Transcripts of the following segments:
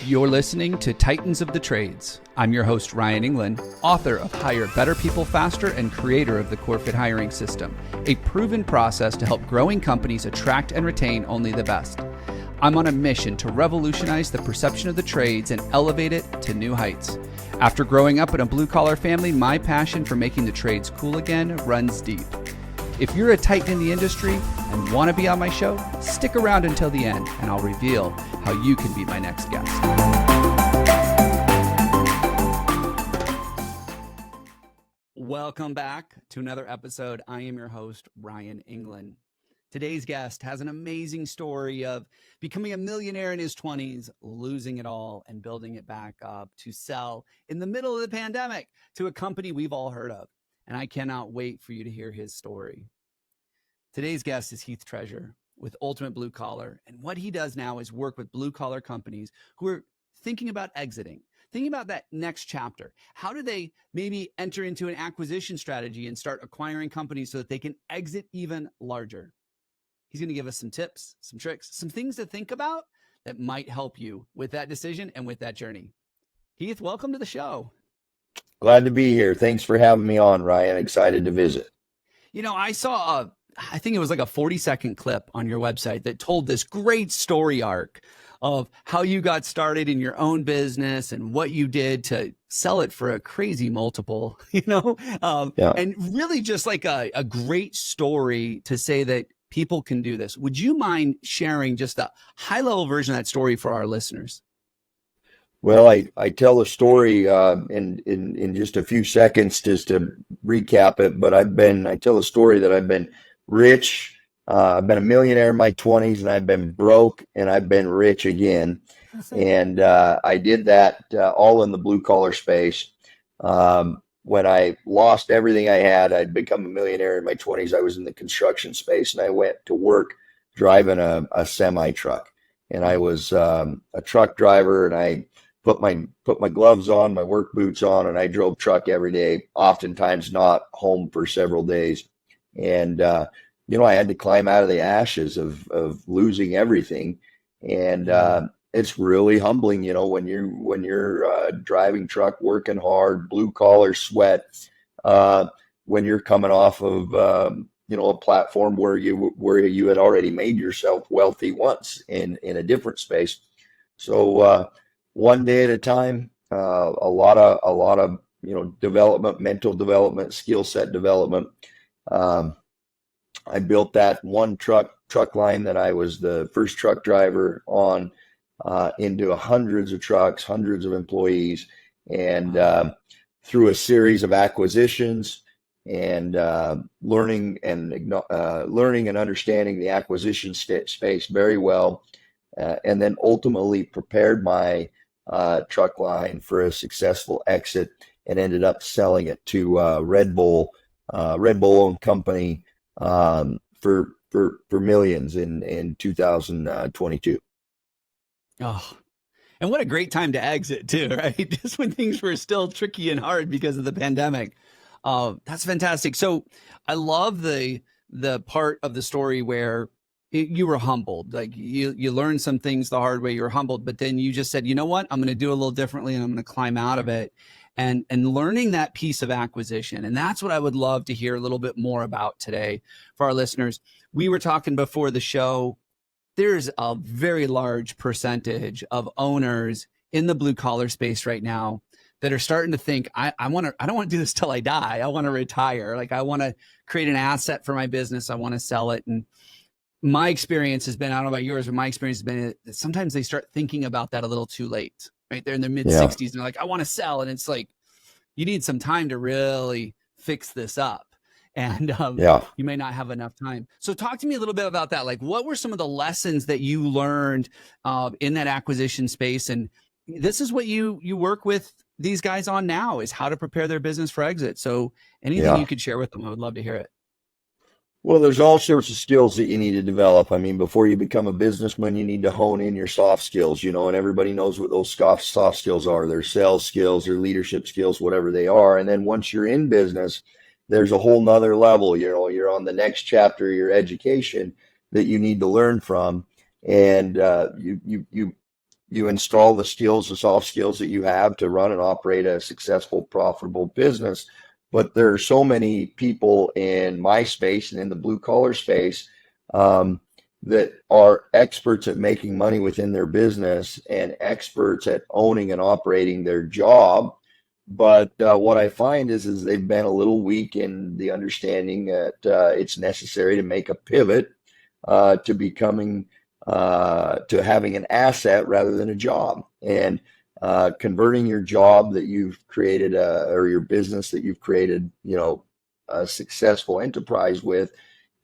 You're listening to Titans of the Trades. I'm your host, Ryan England, author of Hire Better People Faster and creator of the CoreFit hiring system, a proven process to help growing companies attract and retain only the best. I'm on a mission to revolutionize the perception of the trades and elevate it to new heights. After growing up in a blue-collar family, my passion for making the trades cool again runs deep. If you're a titan in the industry and want to be on my show, stick around until the end and I'll reveal how you can be my next guest. Welcome back to another episode. I am your host, Ryan England. Today's guest has an amazing story of becoming a millionaire in his 20s, losing it all and building it back up to sell in the middle of the pandemic to a company we've all heard of. And I cannot wait for you to hear his story. Today's guest is Heath Treasure with Ultimate Blue Collar. And what he does now is work with blue collar companies who are thinking about exiting, thinking about that next chapter. How do they maybe enter into an acquisition strategy and start acquiring companies so that they can exit even larger? He's going to give us some tips, some tricks, some things to think about that might help you with that decision and with that journey. Heath, welcome to the show. Glad to be here. Thanks for having me on, Ryan. Excited to visit. You know, I saw I think it was like a 40-second clip on your website that told this great story arc of how you got started in your own business and what you did to sell it for a crazy multiple, and really just like a great story to say that people can do this. Would you mind sharing just a high-level version of that story for our listeners? Well, I tell the story in just a few seconds just to recap it, but I tell the story that I've been rich, I've been a millionaire in my 20s, and I've been broke, and I've been rich again. And I did that all in the blue collar space. When I lost everything I had, I'd become a millionaire in my 20s. I was in the construction space, and I went to work driving a semi truck, and I was a truck driver, and I put my gloves on, my work boots on, and I drove truck every day, oftentimes not home for several days. And, I had to climb out of the ashes of losing everything. And, it's really humbling, when you're driving truck, working hard, blue collar sweat, when you're coming off of, a platform where you had already made yourself wealthy once in a different space. So, one day at a time, a lot of development, mental development, skill set development. I built that one truck line that I was the first truck driver on into hundreds of trucks, hundreds of employees, and through a series of acquisitions and learning and understanding the acquisition space very well, and then ultimately prepared my truck line for a successful exit and ended up selling it to Red Bull owned company for millions in 2022. Oh, and what a great time to exit too, right? Just when things were still tricky and hard because of the pandemic. That's fantastic. So I love the part of the story where you were humbled, like you learned some things the hard way, you were humbled, but then you just said, you know what, I'm going to do a little differently and I'm going to climb out of it and learning that piece of acquisition. And that's what I would love to hear a little bit more about today for our listeners. We were talking before the show, there's a very large percentage of owners in the blue collar space right now that are starting to think, I don't want to do this till I die. I want to retire. Like I want to create an asset for my business. I want to sell it. And my experience has been, I don't know about yours, but my experience has been that sometimes they start thinking about that a little too late, right? They're in their mid 60s and they're like, I want to sell. And it's like, you need some time to really fix this up. And you may not have enough time. So talk to me a little bit about that. Like, what were some of the lessons that you learned in that acquisition space? And this is what you work with these guys on now, is how to prepare their business for exit. So anything you could share with them, I would love to hear it. Well, there's all sorts of skills that you need to develop. I mean, before you become a businessman, you need to hone in your soft skills, and everybody knows what those soft skills are. Their sales skills, their leadership skills, whatever they are. And then once you're in business, there's a whole nother level, you're on the next chapter of your education that you need to learn from. And you you install the skills, the soft skills that you have to run and operate a successful, profitable business. But there are so many people in my space and in the blue collar space um, that are experts at making money within their business and experts at owning and operating their job. But what I find is they've been a little weak in the understanding that it's necessary to make a pivot to becoming to having an asset rather than a job, and converting your job that you've created or your business that you've created, a successful enterprise with,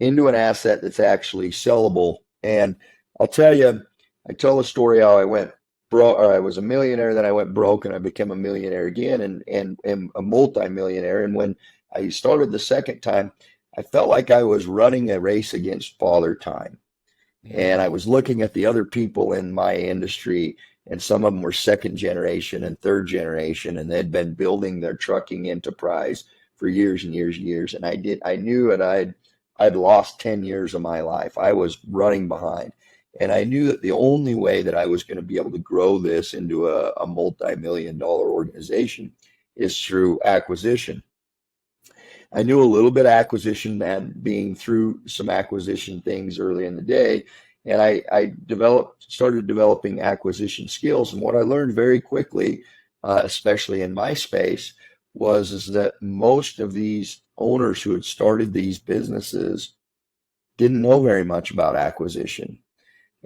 into an asset that's actually sellable. And I'll tell you, I tell a story how I went broke, or I was a millionaire, then I went broke, and I became a millionaire again, and a multimillionaire. And when I started the second time, I felt like I was running a race against father time. And Yeah. I was looking at the other people in my industry, and some of them were second generation and third generation, and they'd been building their trucking enterprise for years and years and years. And I knew that I'd lost 10 years of my life. I was running behind. And I knew that the only way that I was going to be able to grow this into a multi-million dollar organization is through acquisition. I knew a little bit of acquisition and being through some acquisition things early in the day. And I started developing acquisition skills. And what I learned very quickly, especially in my space, is that most of these owners who had started these businesses didn't know very much about acquisition.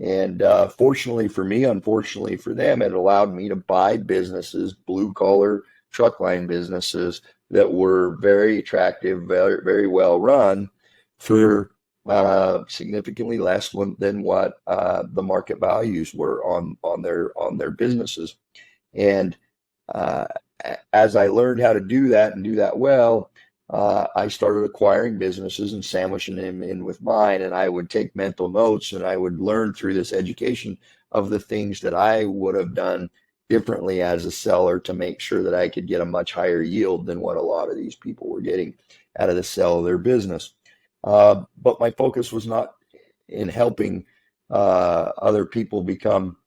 And fortunately for me, unfortunately for them, it allowed me to buy businesses, blue collar truck line businesses that were very attractive, very, very well run for significantly less than what the market values were on their businesses. And uh, as I learned how to do that and do that well, I started acquiring businesses and sandwiching them in with mine. And I would take mental notes, and I would learn through this education of the things that I would have done differently as a seller to make sure that I could get a much higher yield than what a lot of these people were getting out of the sale of their business. But my focus was not in helping other people become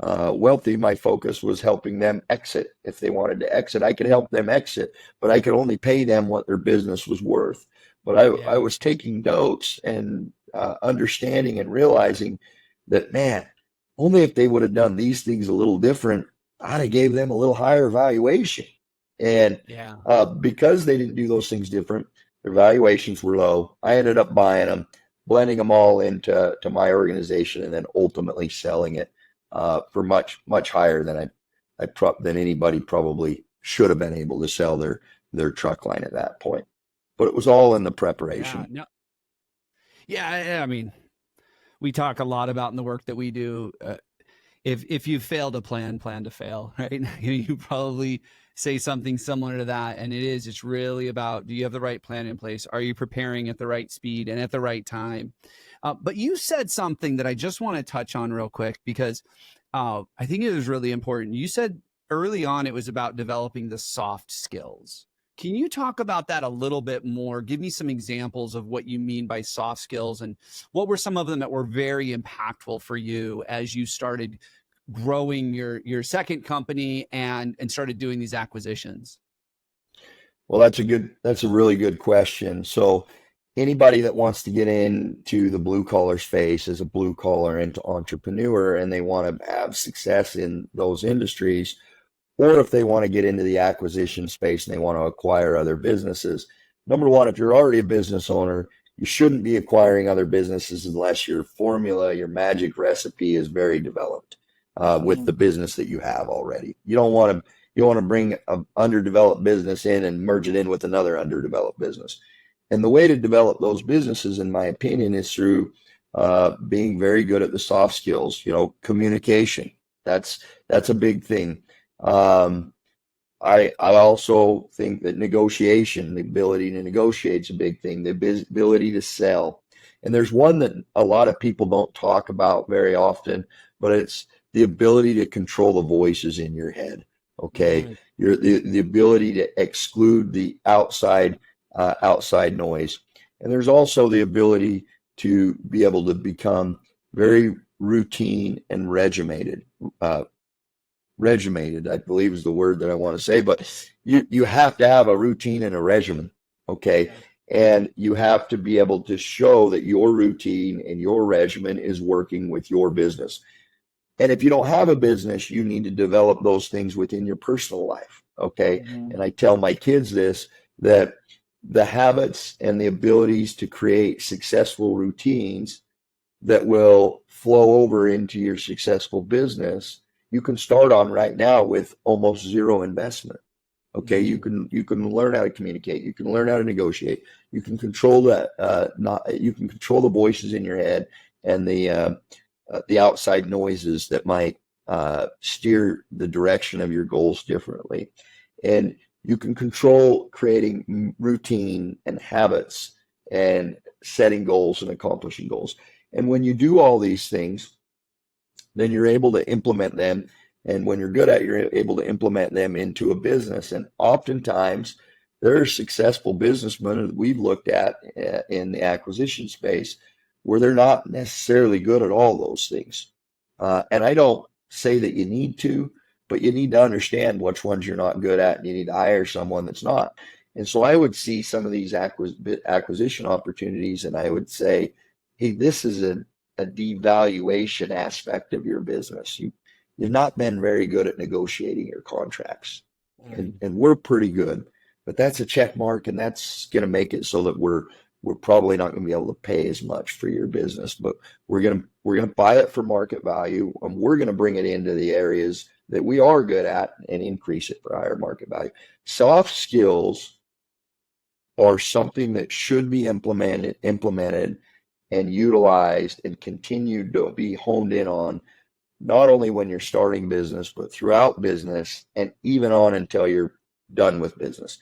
wealthy. My focus was helping them exit. If they wanted to exit, I could help them exit, but I could only pay them what their business was worth. But I Yeah. was taking notes and understanding and realizing that, man, only if they would have done these things a little different, I'd have gave them a little higher valuation. And Yeah. because they didn't do those things different, their valuations were low. I ended up buying them, blending them all into my organization, and then ultimately selling it for much higher than than anybody probably should have been able to sell their truck line at that point. But it was all in the Yeah. preparation. No. Yeah. I mean, we talk a lot about in the work that we do. If you fail to plan to fail, right? You probably say something similar to that, and it's really about, do you have the right plan in place? Are you preparing at the right speed and at the right time? But you said something that I just want to touch on real quick, because I think it was really important. You said early on it was about developing the soft skills. Can you talk about that a little bit more? Give me some examples of what you mean by soft skills, and what were some of them that were very impactful for you as you started growing your second company and started doing these acquisitions? Well, that's a really good question. So anybody that wants to get into the blue collar space as a blue collar entrepreneur, and they want to have success in those industries, or if they want to get into the acquisition space and they want to acquire other businesses, number one, if you're already a business owner, you shouldn't be acquiring other businesses unless your formula, your magic recipe is very developed with the business that you have already. You don't want to bring an underdeveloped business in and merge it in with another underdeveloped business. And the way to develop those businesses, in my opinion, is through being very good at the soft skills. Communication. That's a big thing. Um, I also think that negotiation, the ability to negotiate, is a big thing. The ability to sell. And there's one that a lot of people don't talk about very often, but it's the ability to control the voices in your head. Okay, Yeah. the ability to exclude the outside noise. And there's also the ability to be able to become very routine and regimented. regimented, I believe is the word that I want to say, but you have to have a routine and a regimen, okay? And you have to be able to show that your routine and your regimen is working with your business. And if you don't have a business, you need to develop those things within your personal life, okay? Mhm. And I tell my kids this, that the habits and the abilities to create successful routines that will flow over into your successful business, you can start on right now with almost zero investment. Okay, Mhm. you can learn how to communicate, you can learn how to negotiate, you can control that not you can control the voices in your head and the outside noises that might steer the direction of your goals differently. And you can control creating routine and habits and setting goals and accomplishing goals. And when you do all these things, then you're able to implement them. And when you're good at it, you're able to implement them into a business. And oftentimes, there are successful businessmen that we've looked at in the acquisition space where they're not necessarily good at all those things. And I don't say that you need to, but you need to understand which ones you're not good at, and you need to hire someone that's not. And so I would see some of these acquisition opportunities, and I would say, hey, this is a devaluation aspect of your business. You've not been very good at negotiating your contracts, Right. and we're pretty good, but that's a check mark, and that's going to make it so that we're probably not going to be able to pay as much for your business, but we're gonna buy it for market value, and we're going to bring it into the areas that we are good at and increase it for higher market value. Soft skills are something that should be implemented and utilized and continued to be honed in on, not only when you're starting business, but throughout business and even on until you're done with business.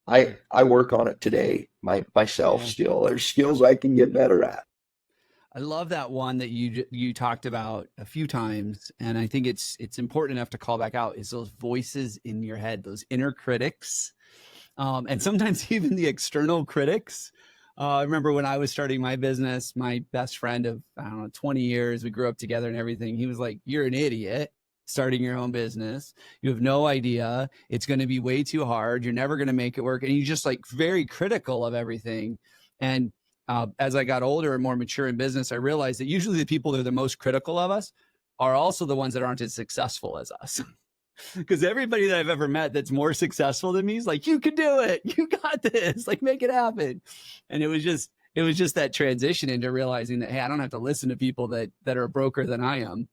I work on it today, myself Yeah. still. There's skills I can get better at. I love that one that you talked about a few times, and I think it's important enough to call back out is those voices in your head, those inner critics, and sometimes even the external critics. I remember when I was starting my business, my best friend of, I don't know, 20 years, we grew up together and everything. He was like, "You're an idiot starting your own business. You have no idea. It's going to be way too hard. You're never going to make it work." And he's just like very critical of everything. And as I got older and more mature in business, I realized that usually the people that are the most critical of us are also the ones that aren't as successful as us. Because everybody that I've ever met that's more successful than me is like, "You can do it. You got this. Like, make it happen." And it was just that transition into realizing that, hey, I don't have to listen to people that are broker than I am.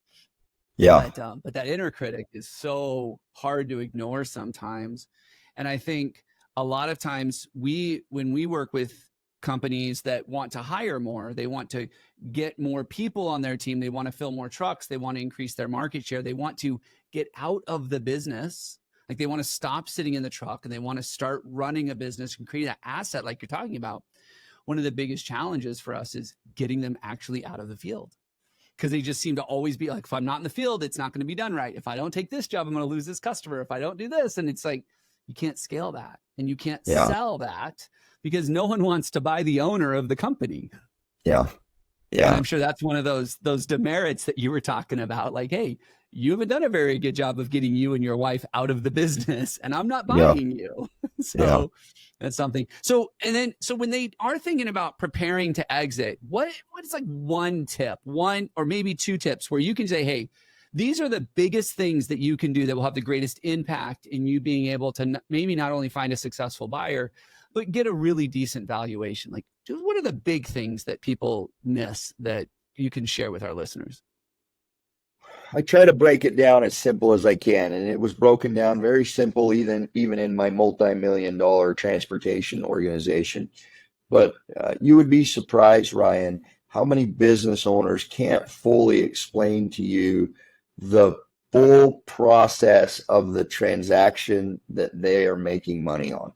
Yeah. But that inner critic is so hard to ignore sometimes. And I think a lot of times when we work with companies that want to hire more, they want to get more people on their team, they want to fill more trucks, they want to increase their market share, they want to get out of the business. Like, they want to stop sitting in the truck and they want to start running a business and create an asset like you're talking about. One of the biggest challenges for us is getting them actually out of the field, because they just seem to always be like, if I'm not in the field, it's not going to be done right. If I don't take this job, I'm going to lose this customer. If I don't do this, and it's like, you can't scale that and you can't Yeah. sell that because no one wants to buy the owner of the company. Yeah. And Yeah. I'm sure that's one of those demerits that you were talking about. Like, hey, you haven't done a very good job of getting you and your wife out of the business, and I'm not Yeah. buying you. Yeah. So that's something. So when they are thinking about preparing to exit, what is like one tip, one or maybe two tips where you can say, hey, these are the biggest things that you can do that will have the greatest impact in you being able to maybe not only find a successful buyer, but get a really decent valuation. Like, what are the big things that people miss that you can share with our listeners? I try to break it down as simple as I can, and it was broken down very simple, even in my multi-million dollar transportation organization. But you would be surprised, Ryan, how many business owners can't fully explain to you the full process of the transaction that they are making money on.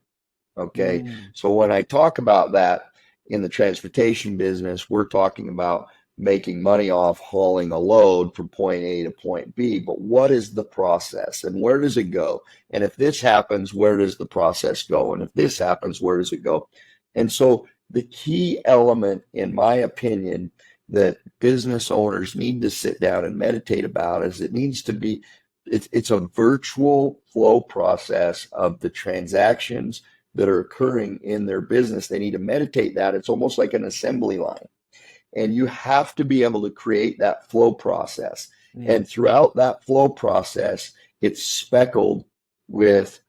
Okay. Mm, So when I talk about that in the transportation business, we're talking about making money off hauling a load from point A to point B. But what is the process and where does it go? And if this happens, where does the process go? And if this happens, where does it go? And so the key element, in my opinion, that business owners need to sit down and meditate about is it needs to be it's a virtual flow process of the transactions that are occurring in their business. They need to meditate that. It's almost like an assembly line. And you have to be able to create that flow process. Mm. And throughout that flow process, it's speckled with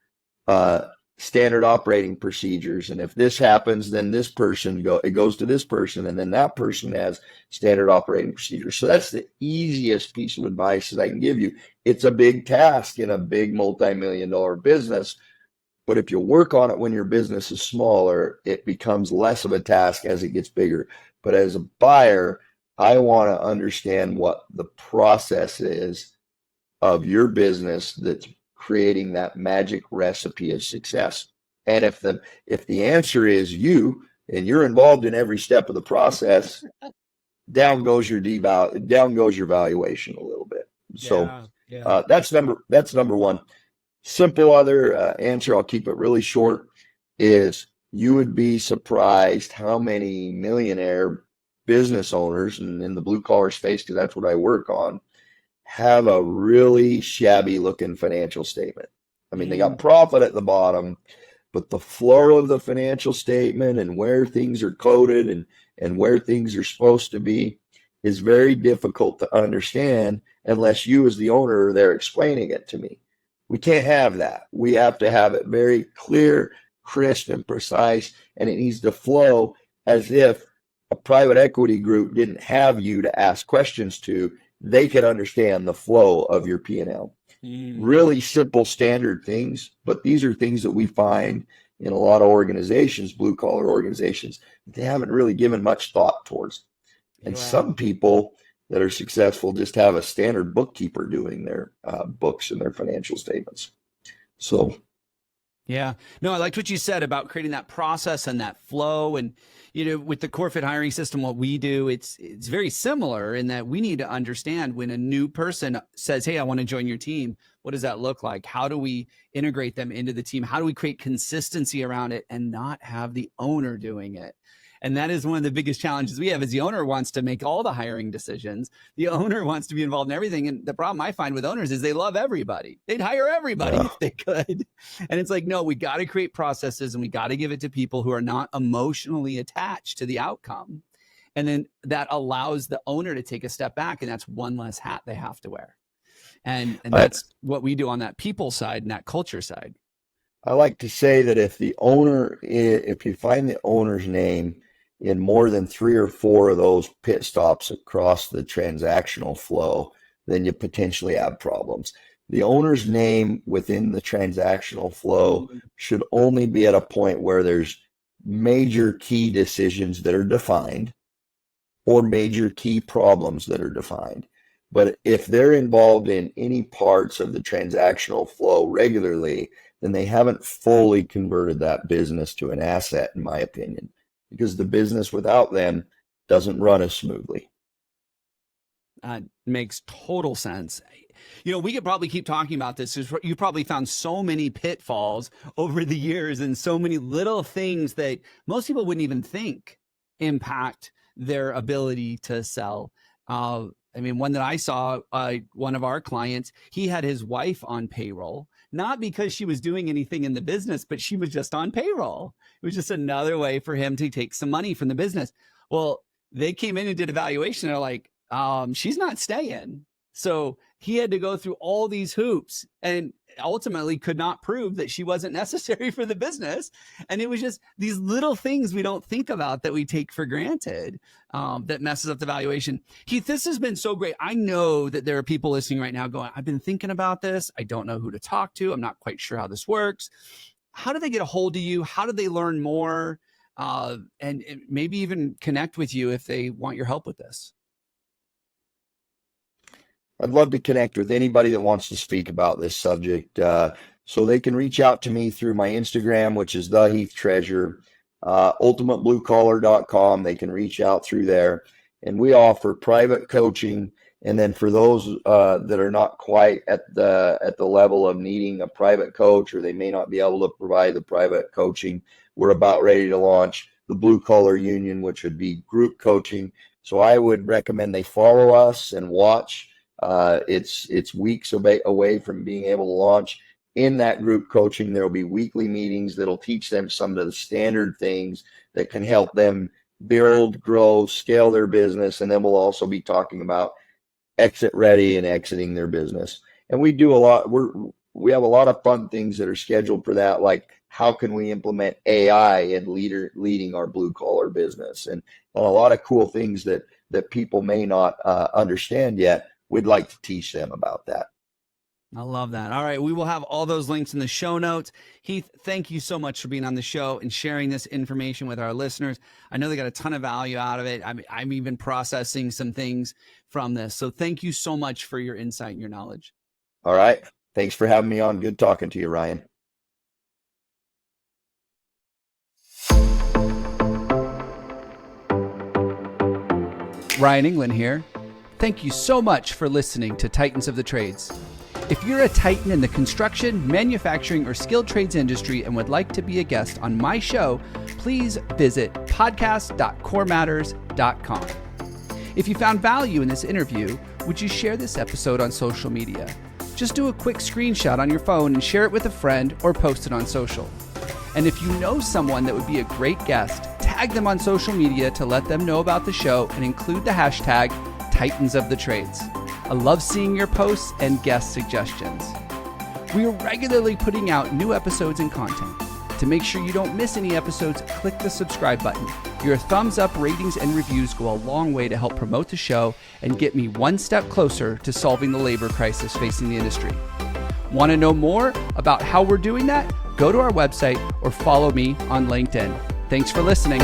uh, standard operating procedures. And if this happens, then it goes to this person, and then that person has standard operating procedures. So that's the easiest piece of advice that I can give you. It's a big task in a big multi-million dollar business, but if you work on it when your business is smaller, it becomes less of a task as it gets bigger. But as a buyer, I want to understand what the process is of your business that's creating that magic recipe of success. And if the answer is you and you're involved in every step of the process, down goes your valuation a little bit. So Yeah, yeah. that's number one. Simple other answer, I'll keep it really short, is you would be surprised how many millionaire business owners, and in the blue collar space, because that's what I work on, have a really shabby looking financial statement. I mean, they got Mm. profit at the bottom, but the flow of the financial statement and where things are coded and where things are supposed to be is very difficult to understand unless you, as the owner, are there explaining it to me. We can't have that. We have to have it very clear, crisp, and precise, and it needs to flow as if a private equity group didn't have you to ask questions to. They could understand the flow of your P&L. Mm. Really simple standard things, but these are things that we find in a lot of organizations, blue collar organizations, they haven't really given much thought towards. And Yeah. some people that are successful just have a standard bookkeeper doing their books and their financial statements. So Yeah. No, I liked what you said about creating that process and that flow. And, with the CoreFit hiring system, what we do, it's very similar in that we need to understand when a new person says, hey, I want to join your team. What does that look like? How do we integrate them into the team? How do we create consistency around it and not have the owner doing it? And that is one of the biggest challenges we have is the owner wants to make all the hiring decisions. The owner wants to be involved in everything. And the problem I find with owners is they love everybody. They'd hire everybody yeah, if they could. And it's like, no, we got to create processes and we got to give it to people who are not emotionally attached to the outcome. And then that allows the owner to take a step back. And that's one less hat they have to wear. And I, that's what we do on that people side and that culture side. I like to say that if you find the owner's name in more than 3 or 4 of those pit stops across the transactional flow, then you potentially have problems. The owner's name within the transactional flow should only be at a point where there's major key decisions that are defined or major key problems that are defined. But if they're involved in any parts of the transactional flow regularly, then they haven't fully converted that business to an asset, in my opinion, because the business without them doesn't run as smoothly. Makes total sense. We could probably keep talking about this. You probably found so many pitfalls over the years and so many little things that most people wouldn't even think impact their ability to sell. One that I saw, one of our clients, he had his wife on payroll, not because she was doing anything in the business, but she was just on payroll. It was just another way for him to take some money from the business. Well, they came in and did a valuation. They're like, she's not staying. So he had to go through all these hoops and ultimately could not prove that she wasn't necessary for the business. And it was just these little things we don't think about that we take for granted that messes up the valuation. Heath, this has been so great. I know that there are people listening right now going, I've been thinking about this. I don't know who to talk to. I'm not quite sure how this works. How do they get a hold of you? How do they learn more? And maybe even connect with you if they want your help with this? I'd love to connect with anybody that wants to speak about this subject. So they can reach out to me through my Instagram, which is the Heath Treasure, ultimatebluecollar.com. They can reach out through there. And we offer private coaching. And then for those that are not quite at the level of needing a private coach, or they may not be able to provide the private coaching, we're about ready to launch the Blue Collar Union, which would be group coaching. So I would recommend they follow us and watch It's weeks away from being able to launch. In that group coaching, there will be weekly meetings that'll teach them some of the standard things that can help them build, grow, scale their business. And then we'll also be talking about exit ready and exiting their business. And we do a lot. We have a lot of fun things that are scheduled for that, like how can we implement AI in leading our blue collar business, and a lot of cool things that people may not understand yet. We'd like to teach them about that. I love that. All right. We will have all those links in the show notes. Heath, thank you so much for being on the show and sharing this information with our listeners. I know they got a ton of value out of it. I'm even processing some things from this. So thank you so much for your insight and your knowledge. All right. Thanks for having me on. Good talking to you, Ryan. Ryan England here. Thank you so much for listening to Titans of the Trades. If you're a titan in the construction, manufacturing, or skilled trades industry and would like to be a guest on my show, please visit podcast.corematters.com. If you found value in this interview, would you share this episode on social media? Just do a quick screenshot on your phone and share it with a friend or post it on social. And if you know someone that would be a great guest, tag them on social media to let them know about the show and include the hashtag Titans of the Trades. I love seeing your posts and guest suggestions. We are regularly putting out new episodes and content. To make sure you don't miss any episodes, click the subscribe button. Your thumbs up, ratings, and reviews go a long way to help promote the show and get me one step closer to solving the labor crisis facing the industry. Want to know more about how we're doing that? Go to our website or follow me on LinkedIn. Thanks for listening.